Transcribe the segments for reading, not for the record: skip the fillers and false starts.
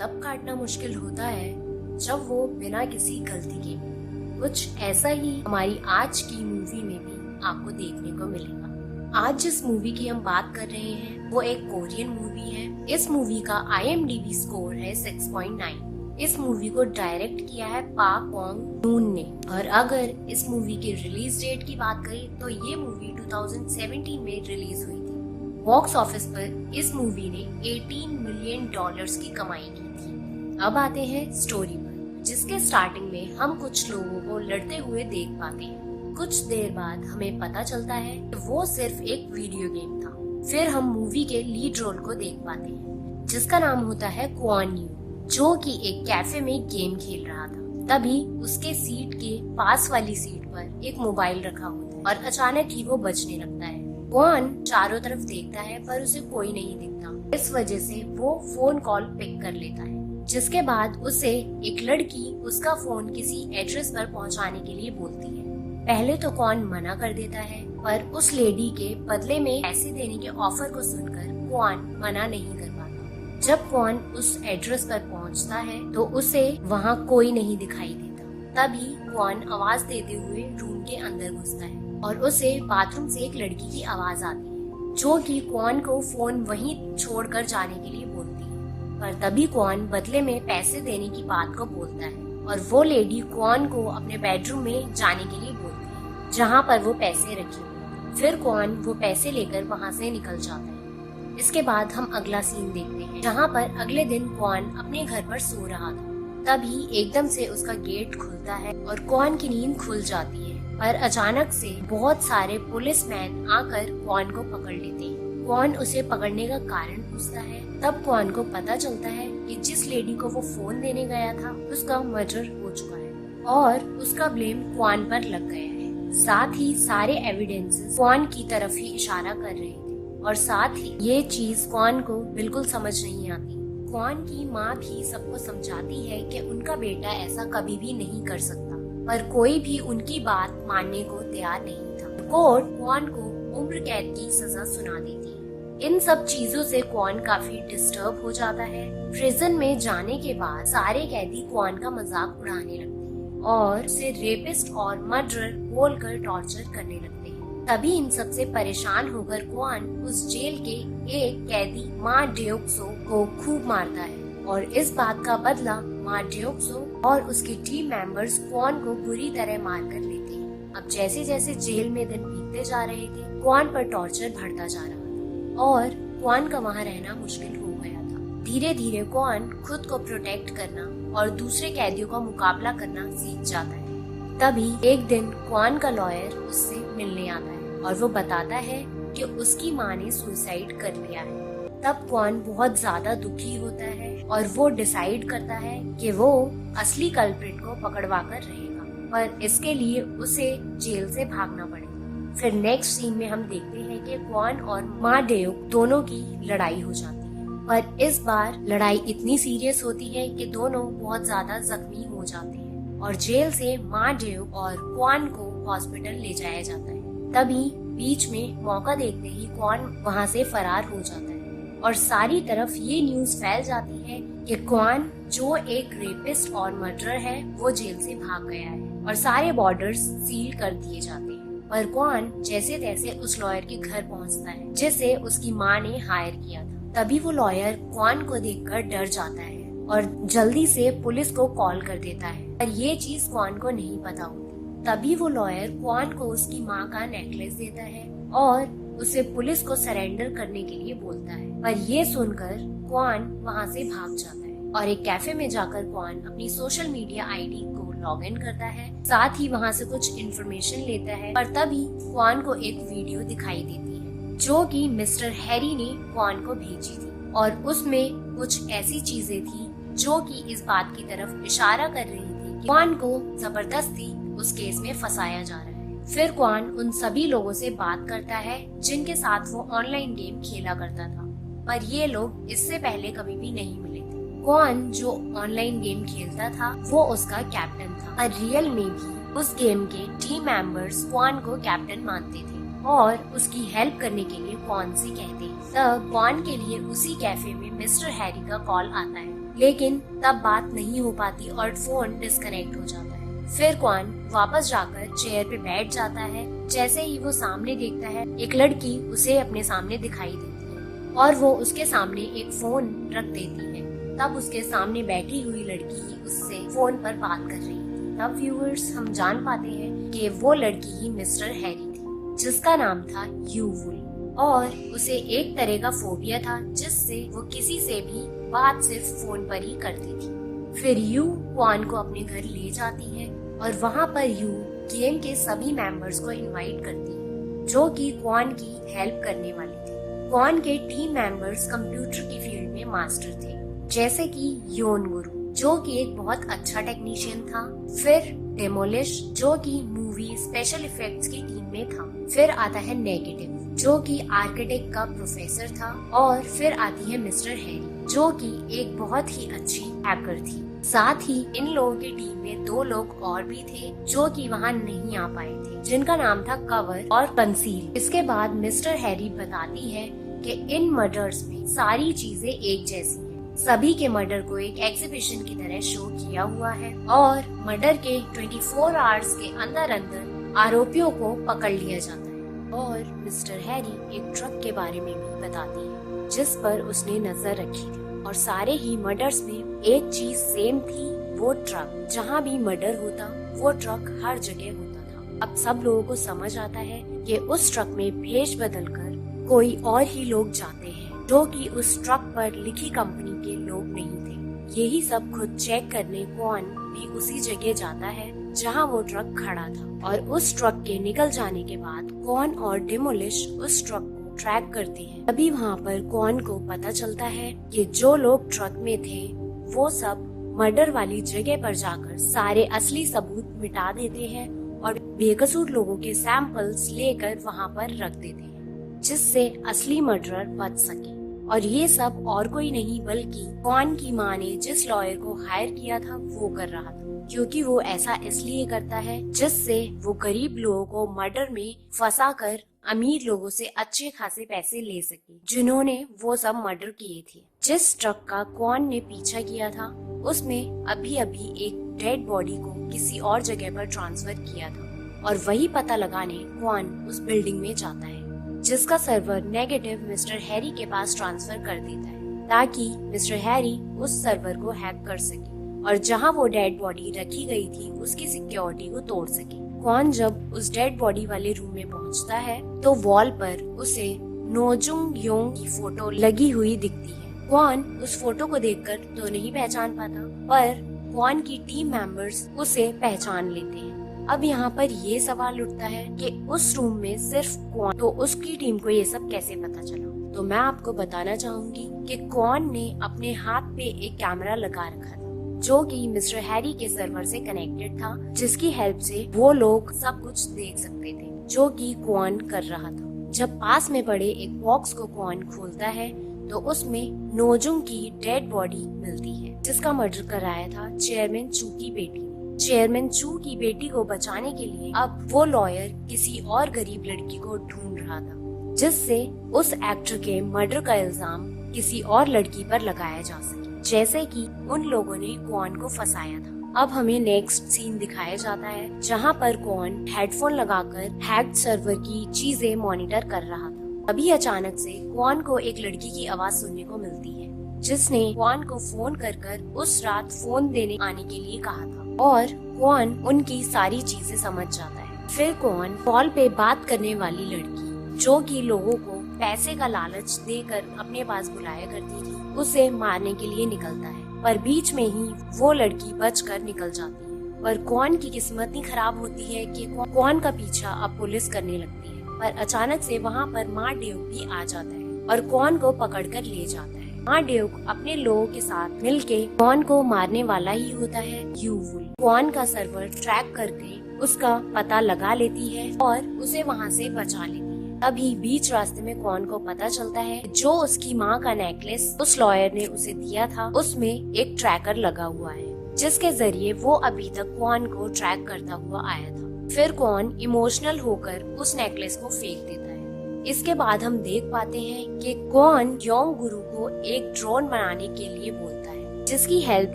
तब काटना मुश्किल होता है जब वो बिना किसी गलती के। कुछ ऐसा ही हमारी आज की मूवी में भी आपको देखने को मिलेगा। आज जिस मूवी की हम बात कर रहे हैं वो एक कोरियन मूवी है। इस मूवी का IMDb स्कोर है 6.9। इस मूवी को डायरेक्ट किया है पार्क बॉन्ग जून ने। और अगर इस मूवी की रिलीज डेट की बात करें तो ये मूवी 2017 में रिलीज हुई थी। बॉक्स ऑफिस पर इस मूवी ने $18 मिलियन की कमाई की थी। अब आते हैं स्टोरी पर, जिसके स्टार्टिंग में हम कुछ लोगों को लड़ते हुए देख पाते हैं। कुछ देर बाद हमें पता चलता है कि वो सिर्फ एक वीडियो गेम था। फिर हम मूवी के लीड रोल को देख पाते हैं, जिसका नाम होता है क्वान यू, जो कि एक कैफे में गेम खेल रहा था। तभी उसके सीट के पास वाली सीट पर एक मोबाइल रखा होता है और अचानक ही वो बजने लगता है। क्वान चारों तरफ देखता है पर उसे कोई नहीं दिखता। इस वजह से वो फोन कॉल पिक कर लेता है, जिसके बाद उसे एक लड़की उसका फोन किसी एड्रेस पर पहुंचाने के लिए बोलती है। पहले तो क्वान मना कर देता है, पर उस लेडी के बदले में पैसे देने के ऑफर को सुनकर क्वान मना नहीं कर पाता। जब क्वान उस एड्रेस पर पहुंचता है तो उसे वहां कोई नहीं दिखाई देता। तभी क्वान आवाज देते हुए रूम के अंदर घुसता है और उसे बाथरूम से एक लड़की की आवाज आती है, जो कि क्वान को फोन वहीं छोड़कर जाने के लिए बोलती है। पर तभी क्वान बदले में पैसे देने की बात को बोलता है और वो लेडी क्वान को अपने बेडरूम में जाने के लिए बोलती है, जहाँ पर वो पैसे रखे हुए। फिर क्वान वो पैसे लेकर वहाँ से निकल जाता है। इसके बाद हम अगला सीन देखते हैं, जहाँ पर अगले दिन क्वान अपने घर पर सो रहा था। तभी एकदम से उसका गेट खुलता है और क्वान की नींद खुल जाती है। पर अचानक से बहुत सारे पुलिसमैन आकर क्वान को पकड़ लेते हैं। क्वान उसे पकड़ने का कारण पूछता है। तब क्वान को पता चलता है कि जिस लेडी को वो फोन देने गया था उसका मर्डर हो चुका है और उसका ब्लेम क्वान पर लग गया है। साथ ही सारे एविडेंसेस क्वान की तरफ ही इशारा कर रहे थे और साथ ही ये चीज क्वान को बिल्कुल समझ नहीं आती। क्वान की माँ भी सबको समझाती है कि उनका बेटा ऐसा कभी भी नहीं कर सकता, पर कोई भी उनकी बात मानने को तैयार नहीं था। कोर्ट क्वान को उम्र कैद की सजा सुना देती है। इन सब चीजों से क्वान काफी डिस्टर्ब हो जाता है। प्रिजन में जाने के बाद सारे कैदी क्वान का मजाक उड़ाने लगते हैं और उसे रेपिस्ट और मर्डरर बोलकर टॉर्चर करने लगते हैं। तभी इन सब से परेशान होकर क्वान उस जेल के एक कैदी मा डेओक्सो को खूब मारता है और इस बात का बदला मा डेओक्सो और उसके टीम मेंबर्स क्वान को बुरी तरह मार कर लेते हैं। अब जैसे जैसे जेल में दिन बीतते जा रहे थे, क्वान पर टॉर्चर बढ़ता जा रहा था और क्वान का वहाँ रहना मुश्किल हो गया था। धीरे धीरे क्वान खुद को प्रोटेक्ट करना और दूसरे कैदियों का मुकाबला करना सीख जाता है। तभी एक दिन क्वान का लॉयर उससे मिलने आता है और वो बताता है कि उसकी माँ ने सुसाइड कर लिया है। तब क्वान बहुत ज्यादा दुखी होता है और वो डिसाइड करता है कि वो असली कल्प्रिट को पकड़वा कर रहेगा, पर इसके लिए उसे जेल से भागना पड़ेगा। फिर नेक्स्ट सीन में हम देखते हैं कि क्वान और मा डेओक दोनों की लड़ाई हो जाती है, पर इस बार लड़ाई इतनी सीरियस होती है कि दोनों बहुत ज्यादा जख्मी हो जाते हैं और जेल से मा डेओक और क्वान को हॉस्पिटल ले जाया जाता है। तभी बीच में मौका देखते ही क्वान वहाँ से फरार हो जाता है और सारी तरफ ये न्यूज फैल जाती है कि क्वान, जो एक रेपिस्ट और मर्डरर है, वो जेल से भाग गया है और सारे बॉर्डर्स सील कर दिए जाते हैं। पर क्वान जैसे तैसे उस लॉयर के घर पहुँचता है जिसे उसकी माँ ने हायर किया था। तभी वो लॉयर क्वान को देखकर डर जाता है और जल्दी से पुलिस को कॉल कर देता है, पर ये चीज क्वान को नहीं पता होती। तभी वो लॉयर क्वान को उसकी माँ का नेकलेस देता है और उसे पुलिस को सरेंडर करने के लिए बोलता है, पर ये सुनकर क्वान वहाँ से भाग जाता है और एक कैफे में जाकर क्वान अपनी सोशल मीडिया आईडी को लॉग इन करता है। साथ ही वहाँ से कुछ इन्फॉर्मेशन लेता है, पर तभी क्वान को एक वीडियो दिखाई देती है जो कि मिस्टर हैरी ने क्वान को भेजी थी और उसमें कुछ ऐसी चीजें थी जो कि इस बात की तरफ इशारा कर रही थी कि क्वान को जबरदस्ती उस केस में फंसाया जा रहा है। फिर क्वान उन सभी लोगों से बात करता है जिनके साथ वो ऑनलाइन गेम खेला करता था, पर ये लोग इससे पहले कभी भी नहीं मिले थे। क्वान जो ऑनलाइन गेम खेलता था वो उसका कैप्टन था और रियल में भी उस गेम के टीम मेंबर्स क्वान को कैप्टन मानते थे और उसकी हेल्प करने के लिए क्वान से कहते। तब क्वान के लिए उसी कैफे में मिस्टर हैरी का कॉल आता है। लेकिन तब बात नहीं हो पाती और फोन डिस्कनेक्ट हो जाता है। फिर क्वान वापस जाकर चेयर पे बैठ जाता है। जैसे ही वो सामने देखता है, एक लड़की उसे अपने सामने दिखाई देती है और वो उसके सामने एक फोन रख देती है। तब उसके सामने बैठी हुई लड़की ही उससे फोन पर बात कर रही थी। तब व्यूअर्स हम जान पाते हैं कि वो लड़की ही मिस्टर हैरी थी, जिसका नाम था यूवुल, और उसे एक तरह का फोबिया था जिससे वो किसी से भी बात सिर्फ फोन पर ही करती थी। फिर यू क्वान को अपने घर ले जाती है और वहाँ पर यू गेम के सभी मेंबर्स को इनवाइट करती है, जो कि क्वान की हेल्प करने वाली थी। क्वान के टीम मेंबर्स कंप्यूटर की फील्ड में मास्टर थे, जैसे कि योन गुरु, जो कि एक बहुत अच्छा टेक्नीशियन था। फिर डेमोलिश, जो कि मूवी स्पेशल इफेक्ट्स की टीम में था। फिर आता है नेगेटिव, जो कि आर्किटेक्ट का प्रोफेसर था। और फिर आती है मिस्टर हैरी, जो कि एक बहुत ही अच्छी हैकर थी। साथ ही इन लोगों की टीम में 2 लोग और भी थे जो कि वहाँ नहीं आ पाए थे, जिनका नाम था कवर और कंसील। इसके बाद मिस्टर हैरी बताती है कि इन मर्डर्स में सारी चीजें एक जैसी हैं। सभी के मर्डर को एक एग्जीबिशन की तरह शो किया हुआ है और मर्डर के 24 आवर्स के अंदर अंदर आरोपियों को पकड़ लिया जाता है। और मिस्टर हैरी एक ट्रक के बारे में भी बताती है, जिस पर उसने नजर रखी थी, और सारे ही मर्डर्स में एक चीज सेम थी, वो ट्रक। जहाँ भी मर्डर होता वो ट्रक हर जगह होता था। अब सब लोगों को समझ आता है कि उस ट्रक में भेष बदलकर कोई और ही लोग जाते हैं, जो कि उस ट्रक पर लिखी कंपनी के लोग नहीं थे। यही सब खुद चेक करने क्वान भी उसी जगह जाता है जहां वो ट्रक खड़ा था, और उस ट्रक के निकल जाने के बाद क्वान और डेमोलिश उस ट्रक को ट्रैक करते हैं। तभी वहाँ पर क्वान को पता चलता है कि जो लोग ट्रक में थे वो सब मर्डर वाली जगह पर जाकर सारे असली सबूत मिटा देते हैं और बेकसूर लोगों के सैंपल्स लेकर वहाँ पर रख देते हैं, जिससे असली मर्डरर बच सके। और ये सब और कोई नहीं बल्कि क्वान की माँ ने जिस लॉयर को हायर किया था वो कर रहा था, क्योंकि वो ऐसा इसलिए करता है जिससे वो गरीब लोगों को मर्डर में फंसाकर अमीर लोगों से अच्छे खासे पैसे ले सके, जिन्होंने वो सब मर्डर किए थे। जिस ट्रक का क्वान ने पीछा किया था उसमें अभी अभी एक डेड बॉडी को किसी और जगह पर ट्रांसफर किया था, और वही पता लगाने क्वान उस बिल्डिंग में जाता है, जिसका सर्वर नेगेटिव मिस्टर हैरी के पास ट्रांसफर कर देता है, ताकि मिस्टर हैरी उस सर्वर को हैक कर सके और जहां वो डेड बॉडी रखी गई थी उसकी सिक्योरिटी को तोड़ सके। क्वान जब उस डेड बॉडी वाले रूम में पहुंचता है तो वॉल पर उसे नोजुंग योंग की फोटो लगी हुई दिखती है। क्वान उस फोटो को देखकर तो नहीं पहचान पाता, पर क्वान की टीम मेंबर्स उसे पहचान लेते हैं। अब यहाँ पर ये सवाल उठता है कि उस रूम में सिर्फ क्वान, तो उसकी टीम को ये सब कैसे पता चला? तो मैं आपको बताना चाहूंगी कि क्वान ने अपने हाथ पे एक कैमरा लगा रखा था, जो कि मिस्टर हैरी के सर्वर से कनेक्टेड था, जिसकी हेल्प से वो लोग सब कुछ देख सकते थे जो कि क्वान कर रहा था। जब पास में पड़े एक बॉक्स को क्वान खोलता है तो उसमें नोजुंग की डेड बॉडी मिलती है, जिसका मर्डर कराया था चेयरमैन चू की बेटी। चेयरमैन चू की बेटी को बचाने के लिए अब वो लॉयर किसी और गरीब लड़की को ढूंढ रहा था, जिससे उस एक्टर के मर्डर का इल्जाम किसी और लड़की पर लगाया जा सके, जैसे कि उन लोगों ने क्वान को फंसाया था। अब हमें नेक्स्ट सीन दिखाया जाता है जहाँ पर क्वान हेडफोन लगाकर हैक्ड सर्वर की चीजें मॉनिटर कर रहा था। अभी अचानक से क्वान को एक लड़की की आवाज सुनने को मिलती है, जिसने क्वान को फोन कर उस रात फोन देने आने के लिए कहा था, और क्वान उनकी सारी चीजें समझ जाता है। फिर क्वान कॉल पे बात करने वाली लड़की, जो कि लोगों को पैसे का लालच देकर अपने पास बुलाया करती थी, उसे मारने के लिए निकलता है, पर बीच में ही वो लड़की बचकर निकल जाती है। पर क्वान की किस्मत ही खराब होती है कि क्वान का पीछा अब पुलिस करने लगती है, पर अचानक से वहाँ पर माँ ड्यूक भी आ जाता है और क्वान को पकड़कर ले जाता है। माँ ड्यूक अपने लोगों के साथ मिलके क्वान को मारने वाला ही होता है यूवुल। क्वान का सर्वर ट्रैक करके उसका पता लगा लेती है और उसे वहाँ से बचा लेती है। अभी बीच रास्ते में क्वान को पता चलता है जो उसकी माँ का नेकलेस उस लॉयर ने उसे दिया था, उसमें एक ट्रैकर लगा हुआ है, जिसके जरिए वो अभी तक क्वान को ट्रैक करता हुआ आया था। फिर क्वान इमोशनल होकर उस नेकलेस को फेंक देता है। इसके बाद हम देख पाते हैं कि क्वान योंग गुरु को एक ड्रोन बनाने के लिए बोलता है, जिसकी हेल्प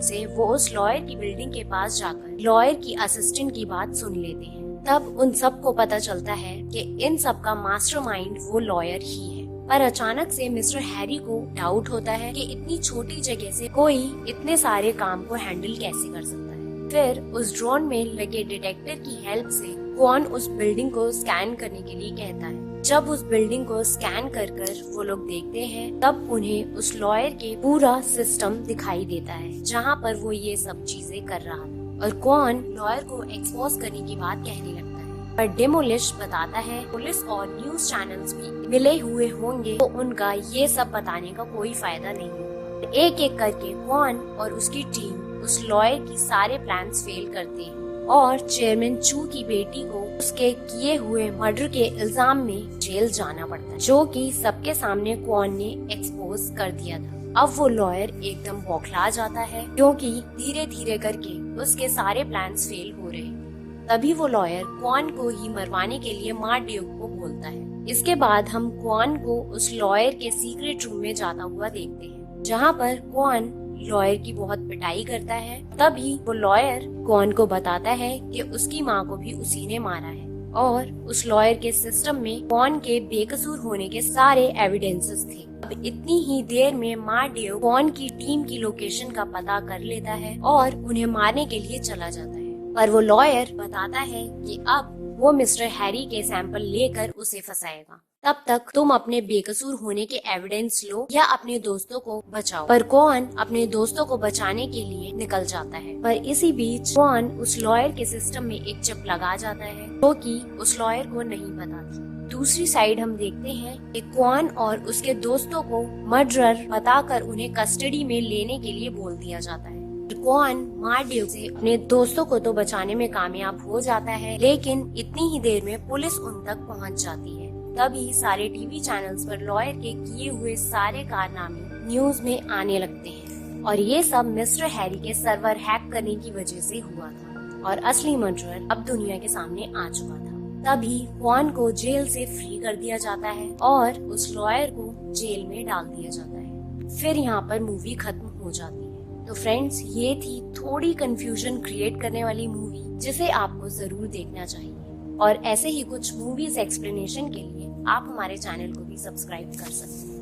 से वो उस लॉयर की बिल्डिंग के पास जाकर लॉयर की असिस्टेंट की बात सुन लेते हैं। तब उन सबको पता चलता है कि इन सब का मास्टरमाइंड वो लॉयर ही है। पर अचानक से मिस्टर हैरी को डाउट होता है कि इतनी छोटी जगह से कोई इतने सारे काम को हैंडल कैसे कर सकता है। फिर उस ड्रोन में लगे डिटेक्टर की हेल्प से क्वान उस बिल्डिंग को स्कैन करने के लिए कहता है। जब उस बिल्डिंग को स्कैन कर वो लोग देखते हैं, तब उन्हें उस लॉयर के पूरा सिस्टम दिखाई देता है जहाँ पर वो ये सब चीजें कर रहा था। और क्वान लॉयर को एक्सपोज करने की बात कहने लगता है। पर डेमोलिश बताता है पुलिस और न्यूज चैनल्स भी मिले हुए होंगे तो उनका ये सब बताने का कोई फायदा नहीं होगा। एक एक करके क्वान और उसकी टीम उस लॉयर की सारे प्लान्स फेल करते हैं और चेयरमैन चू की बेटी को उसके किए हुए मर्डर के इल्जाम में जेल जाना पड़ता है, जो कि सबके सामने क्वान ने एक्सपोज कर दिया था। अब वो लॉयर एकदम बौखला जाता है क्योंकि धीरे धीरे करके उसके सारे प्लान्स फेल हो रहे हैं। तभी वो लॉयर क्वान को ही मरवाने के लिए मार्ड्यूक को बोलता है। इसके बाद हम क्वान को उस लॉयर के सीक्रेट रूम में जाता हुआ देखते हैं, जहाँ पर क्वान लॉयर की बहुत पिटाई करता है। तभी वो लॉयर क्वान को बताता है कि उसकी माँ को भी उसी ने मारा है और उस लॉयर के सिस्टम में क्वान के बेकसूर होने के सारे एविडेंसेस थे। अब इतनी ही देर में मार्ड्यूक क्वान की टीम की लोकेशन का पता कर लेता है और उन्हें मारने के लिए चला जाता है। पर वो लॉयर बताता है कि अब वो मिस्टर हैरी के सैंपल लेकर उसे फंसाएगा। तब तक तुम अपने बेकसूर होने के एविडेंस लो या अपने दोस्तों को बचाओ। पर क्वान अपने दोस्तों को बचाने के लिए निकल जाता है। पर इसी बीच क्वान उस लॉयर के सिस्टम में एक चिप लगा जाता है जो कि उस लॉयर को नहीं पता थी। दूसरी साइड हम देखते हैं कि क्वान और उसके दोस्तों को मर्डरर बताकर उन्हें कस्टडी में लेने के लिए बोल दिया जाता है। क्वान मार्ड्यूक से अपने दोस्तों को तो बचाने में कामयाब हो जाता है, लेकिन इतनी ही देर में पुलिस उन तक पहुंच जाती है। तभी सारे टीवी चैनल्स पर लॉयर के किए हुए सारे कारनामे न्यूज में आने लगते हैं और ये सब मिस्टर हैरी के सर्वर हैक करने की वजह से हुआ था और असली मर्डरर अब दुनिया के सामने आ चुका था। तभी क्वान को जेल से फ्री कर दिया जाता है और उस लॉयर को जेल में डाल दिया जाता है। फिर यहाँ पर मूवी खत्म हो जाती है। तो फ्रेंड्स, ये थी थोड़ी कंफ्यूजन क्रिएट करने वाली मूवी जिसे आपको जरूर देखना चाहिए। और ऐसे ही कुछ मूवीज एक्सप्लेनेशन के लिए आप हमारे चैनल को भी सब्सक्राइब कर सकते हैं।